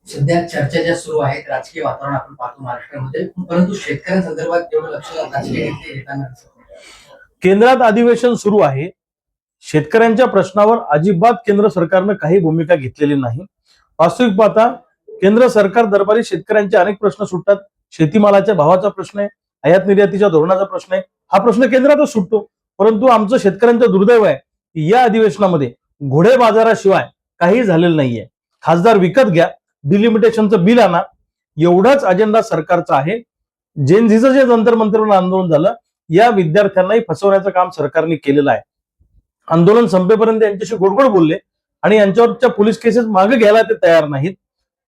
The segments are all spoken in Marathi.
सध्या चर्चा ज्या सुरू आहेत राजकीय वातावरण आपण पाहतो महाराष्ट्रामध्ये, परंतु शेतकऱ्यांसंदर्भात जेवढं लक्ष राजकीय नेते घेताना दिसत नाही. केंद्रात अधिवेशन सुरू आहे. शेतकऱ्यांच्या प्रश्नावर अजिबात केंद्र सरकारनं काही भूमिका घेतलेली नाही. वास्तविक पाहता केंद्र सरकार दरबारी शेतकऱ्यांचे अनेक प्रश्न सुटतात. शेतीमालाच्या भावाचा प्रश्न आहे, आयात निर्यातीच्या धोरणाचा प्रश्न आहे. हा प्रश्न केंद्रातच सुटतो. परंतु आमचं शेतकऱ्यांचं दुर्दैव आहे की या अधिवेशनामध्ये घोडे बाजाराशिवाय काही झालेलं नाहीये. खासदार विकत घ्या, डिलिमिटेशनचं बिल आणा, एवढाच अजेंडा सरकारचा आहे. जेनझीचं जे जंतर मंतरवर आंदोलन झालं, या विद्यार्थ्यांनाही फसवण्याचं काम सरकारने केलेलं आहे. आंदोलन संपेपर्यंत यांच्याशी गोडगोड बोलले आणि यांच्यावरच्या पोलीस केसेस मागे घ्यायला ते तयार नाहीत.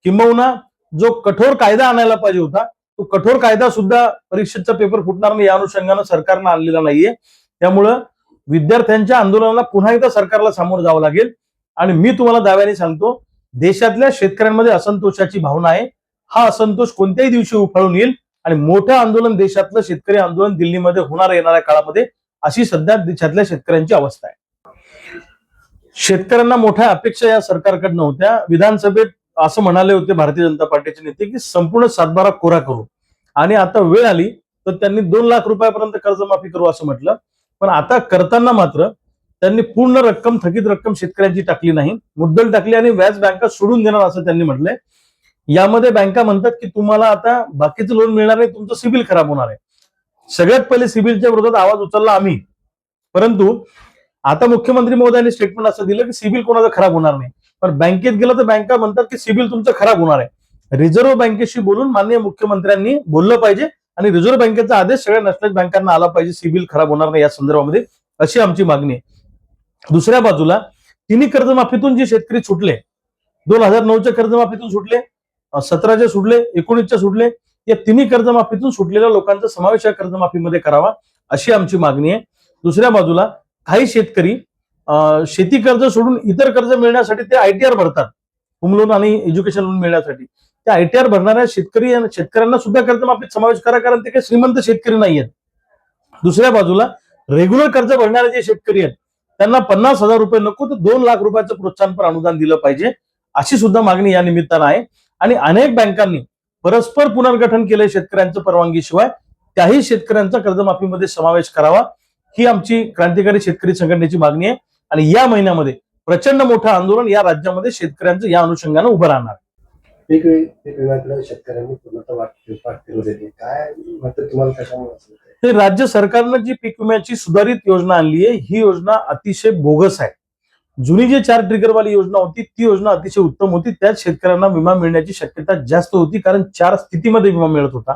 किंबहुना जो कठोर कायदा आणायला पाहिजे होता, तो कठोर कायदा सुद्धा परीक्षेचा पेपर फुटणार नाही या अनुषंगानं सरकारनं आणलेला नाहीये. त्यामुळं विद्यार्थ्यांच्या आंदोलनाला पुन्हा एकदा सरकारला सामोरं जावं लागेल. आणि मी तुम्हाला दाव्याने सांगतो, देशातल्या शेतकऱ्यांमध्ये असंतोषाची भावना आहे. हा असंतोष कोणत्याही दिवशी उफाळून येईल आणि मोठं आंदोलन, देशातलं शेतकरी आंदोलन दिल्लीमध्ये होणार येणाऱ्या काळामध्ये, अशी सध्या देशातल्या शेतकऱ्यांची अवस्था आहे. शेतकऱ्यांना मोठ्या अपेक्षा या सरकारकडनं होत्या. विधानसभेत असं म्हणाले होते भारतीय जनता पार्टीचे नेते की संपूर्ण सातबारा कोरा करू, आणि आता वेळ आली तर त्यांनी 2 लाख रुपयापर्यंत कर्जमाफी करू असं म्हटलं. पण आता करताना मात्र त्यांनी पूर्ण रक्कम, थकीत रक्कम शेतकऱ्यांची टाकली नाही, मुद्दल टाकली आणि व्याज बँका सोडून देणार असं त्यांनी म्हटलंय. यामध्ये बँका म्हणतात की तुम्हाला आता बाकीचं लोन मिळणार नाही, तुमचं सिबिल खराब होणार आहे. सगळ्यात पहिले सिबिलच्या विरोधात आवाज उचलला आम्ही. परंतु आता मुख्यमंत्री महोदयांनी स्टेटमेंट असं दिलं की सिबिल कोणाचं खराब होणार नाही. पण बँकेत गेलं तर बँका म्हणतात की सिबिल तुमचं खराब होणार आहे. रिझर्व्ह बँकेशी बोलून माननीय मुख्यमंत्र्यांनी बोललं पाहिजे आणि रिझर्व्ह बँकेचा आदेश सगळ्या नॅशनल बँकांना आला पाहिजे, सिबिल खराब होणार नाही या संदर्भामध्ये, अशी आमची मागणी आहे. दुसऱ्या बाजूला तिन्ही कर्जमाफीतून जे शेतकरी सुटले, 2009च्या कर्जमाफीतून सुटले, 17च्या सुटले, 19च्या सुटले, या तिन्ही कर्जमाफीतून सुटलेल्या लोकांचा समावेश या कर्जमाफीमध्ये करावा, अशी आमची मागणी आहे. दुसऱ्या बाजूला काही शेतकरी शेती कर्ज सोडून इतर कर्ज मिळण्यासाठी ते ITR भरतात, होम लोन आणि एज्युकेशन लोन मिळण्यासाठी. त्या ITR भरणाऱ्या शेतकऱ्यांना सुद्धा कर्जमाफीत समावेश करा, कारण ते काही श्रीमंत शेतकरी नाही आहेत. दुसऱ्या बाजूला रेग्युलर कर्ज भरणारे जे शेतकरी आहेत त्यांना 50,000 रुपये नको तर 2 लाख रुपयाचं प्रोत्साहनपर अनुदान दिलं पाहिजे, अशी सुद्धा मागणी या निमित्तानं आहे. आणि अनेक बँकांनी परस्पर पुनर्गठन केलंय शेतकऱ्यांचं परवानगीशिवाय, त्याही शेतकऱ्यांचा कर्जमाफीमध्ये समावेश करावा, ही आमची क्रांतिकारी शेतकरी संघटनेची मागणी आहे. आणि या महिन्यामध्ये प्रचंड मोठं आंदोलन या राज्यामध्ये शेतकऱ्यांचं या अनुषंगानं उभं राहणार. पीक विम्याकडे शेतकऱ्यांनी पूर्णतः पाठ फिरू देते. काय म्हणतात तुम्हाला कशामुळे? हे राज्य सरकारनं जी पीक विम्याची सुधारित योजना आणली आहे, ही योजना अतिशय बोगस आहे. जुनी जी 4 ट्रिगरवाली योजना होती, ती योजना अतिशय उत्तम होती. त्यात शेतकऱ्यांना विमा मिळण्याची शक्यता जास्त होती, कारण 4 स्थितीमध्ये विमा मिळत होता.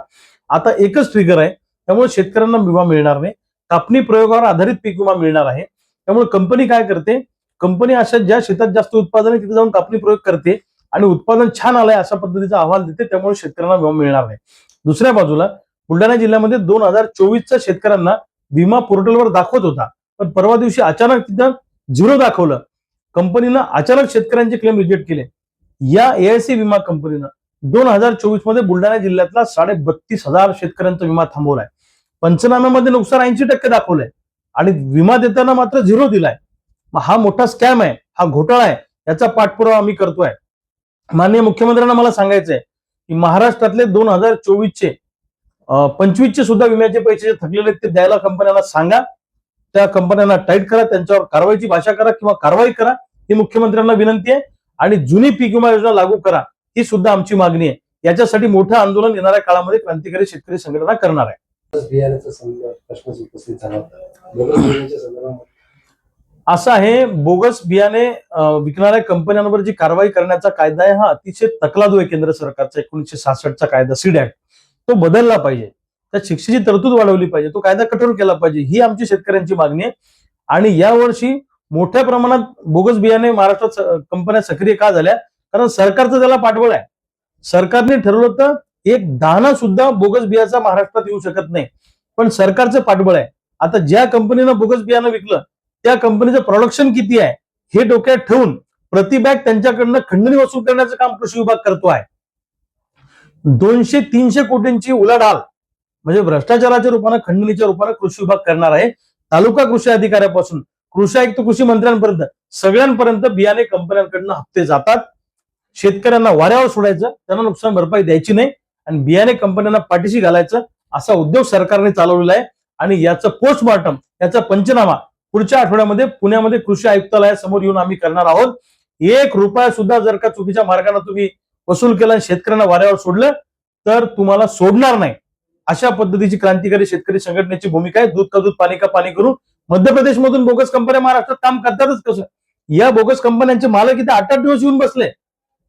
आता एकच ट्रिगर आहे, त्यामुळे शेतकऱ्यांना विमा मिळणार नाही. कापणी प्रयोगावर आधारित पीक विमा मिळणार आहे. त्यामुळे कंपनी काय करते, कंपनी अशा ज्या शेतात जास्त उत्पादन आहे तिथे जाऊन कापणी प्रयोग करते आणि उत्पादन छान आलंय अशा पद्धतीचा अहवाल देते, त्यामुळे शेतकऱ्यांना विमा मिळणार नाही. दुसऱ्या बाजूला बुलढाणा जिल्ह्यामध्ये 2024चा शेतकऱ्यांना विमा पोर्टलवर दाखवत होता, पण परवा दिवशी अचानक तिथं 0 दाखवलं. कंपनीनं अचानक शेतकऱ्यांचे क्लेम रिजेक्ट केले. या AIC विमा कंपनीनं 2024 मध्ये बुलढाणा जिल्ह्यातला 32,500 शेतकऱ्यांचा विमा थांबवलाय. पंचनाम्यामध्ये नुकसान 80% दाखवलंय आणि विमा देताना मात्र 0 दिलाय. हा मोठा स्कॅम आहे, हा घोटाळा आहे, याचा पाठपुरावा आम्ही करतोय. माननीय मुख्यमंत्र्यांना मला सांगायचंय की महाराष्ट्रातले 2024चे 25चे सुद्धा विम्याचे पैसे थकलेले ते द्यायला कंपन्यांना सांगा. त्या कंपन्यांना टाईट करा, त्यांच्यावर कारवाईची भाषा करा किंवा कारवाई करा, ही मुख्यमंत्र्यांना विनंती आहे. आणि जुनी पीक विमा योजना लागू करा, ही सुद्धा आमची मागणी आहे. याच्यासाठी मोठं आंदोलन येणाऱ्या काळामध्ये क्रांतिकारी शेतकरी संघटना करणार आहे. प्रश्न उपस्थित झाला होता. असं आहे, बोगस बियाणे विकणाऱ्या कंपन्यांवर जी कारवाई करण्याचा कायदा आहे, हा अतिशय तकलादू आहे केंद्र सरकारचा. 1966चा कायदा, सीड ऍक्ट, तो बदलला पाहिजे. त्या शिक्षेची तरतूद वाढवली पाहिजे, तो कायदा कठोर केला पाहिजे, ही आमची शेतकऱ्यांची मागणी आहे. आणि यावर्षी मोठ्या प्रमाणात बोगस बियाणे महाराष्ट्रात कंपन्या सक्रिय का झाल्या, कारण सरकारचं त्याला पाठबळ आहे. सरकारने ठरवलं तर एक दाणा सुद्धा बोगस बियाचा महाराष्ट्रात येऊ शकत नाही, पण सरकारचं पाठबळ आहे. आता ज्या कंपनीनं बोगस बियाणं विकलं त्या कंपनीचं प्रोडक्शन किती आहे हे डोक्यात ठेवून प्रति बॅग त्यांच्याकडनं खंडणी वसूल करण्याचं काम कृषी विभाग करतो आहे. 200-300 कोटींची उलाढाल म्हणजे भ्रष्टाचाराच्या रूपानं, खंडणीच्या रूपानं कृषी विभाग करणार आहे. तालुका कृषी अधिकाऱ्यापासून कृषी आयुक्त, कृषी मंत्र्यांपर्यंत सगळ्यांपर्यंत बियाणे कंपन्यांकडनं हप्ते जातात. शेतकऱ्यांना वाऱ्यावर सोडायचं, त्यांना नुकसान भरपाई द्यायची नाही आणि बियाणे कंपन्यांना पाठीशी घालायचं असा उद्योग सरकारने चालवलेला आहे. आणि याचं पोस्टमॉर्टम, याचा पंचनामा पुढच्या आठवड्यामध्ये पुण्यामध्ये कृषी आयुक्तालयासमोर येऊन आम्ही करणार आहोत. 1 रुपया सुद्धा जर का चुकीच्या मार्गाने तुम्ही वसूल केला आणि शेतकऱ्यांना वाऱ्यावर सोडलं तर तुम्हाला सोडणार नाही, अशा पद्धतीची क्रांतिकारी शेतकरी संघटनेची भूमिका आहे. दूध का दूध पाणी का पाणी करून मध्य प्रदेशमधून बोगस कंपन्या महाराष्ट्रात काम करतातच कसं? या बोगस कंपन्यांचे मालक इथे 8-8 दिवस येऊन बसले.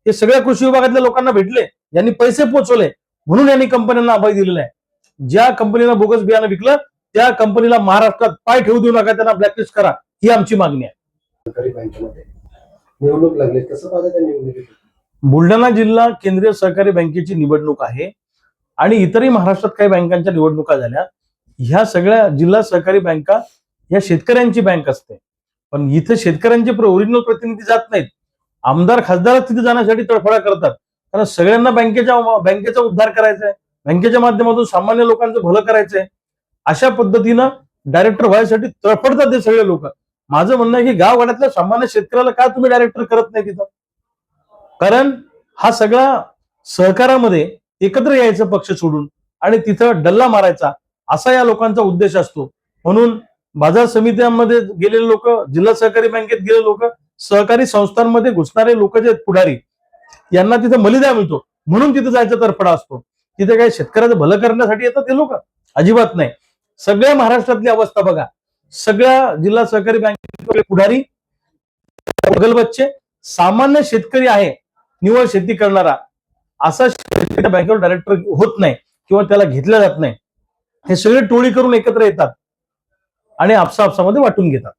हे सगळ्या कृषी विभागातल्या लोकांना भेटले, यांनी पैसे पोहोचवले म्हणून यांनी कंपन्यांना अभय दिलेला आहे. ज्या कंपनीला बोगस बियाणं विकलं त्या कंपनीला महाराष्ट्रात पाय ठेवू देऊ नका, त्यांना ब्लॅकलिस्ट करा, ही आमची मागणी आहे. सहकारी बँकेमध्ये निवडणूक लागली, कसं पाहता त्या निवडणुकीत? बुलढाणा जिल्हा केंद्रीय सहकारी बँकेची निवडणूक आहे आणि इतरही महाराष्ट्रात काही बँकांच्या निवडणुका झाल्या. ह्या सगळ्या जिल्हा सहकारी बँका ह्या शेतकऱ्यांची बँक असते, पण इथे शेतकऱ्यांचे ओरिजिनल प्रतिनिधी जात नाहीत. आमदार खासदार तिथे जाण्यासाठी तडफडा करतात, कारण सगळ्यांना बँकेचा उद्धार करायचा आहे, बँकेच्या माध्यमातून सामान्य लोकांचं भलं करायचंय. अशा पद्धतीनं डायरेक्टर व्हायसाठी तडफडतात ते सगळे लोक. माझं म्हणणं आहे की गावगाड्यातल्या सामान्य शेतकऱ्याला का तुम्ही डायरेक्टर करत नाही तिथं? कारण हा सगळा सहकारामध्ये एकत्र यायचं पक्ष सोडून आणि तिथं डल्ला मारायचा असा या लोकांचा उद्देश असतो. म्हणून बाजार समित्यांमध्ये गेलेले लोक, जिल्हा सहकारी बँकेत गेलेले लोक, सहकारी संस्थांमध्ये घुसणारे लोक जे पुढारी, यांना तिथे मलिदा मिळतो म्हणून तिथे जायचा तडफडा असतो. तिथे काही शेतकऱ्याचं भलं करण्यासाठी येतात ते लोक? अजिबात नाही. सगळ्या महाराष्ट्रातली अवस्था बघा, सगळ्या जिल्हा सहकारी बँकेतले पुढारी बगलबच्चे, सामान्य शेतकरी आहे निव्वळ शेती करणारा, असा शेतकरी बँकेवर डायरेक्टर होत नाही किंवा त्याला घेतल्या जात नाही. हे सगळे टोळी करून एकत्र येतात आणि आपसामध्ये वाटून घेतात.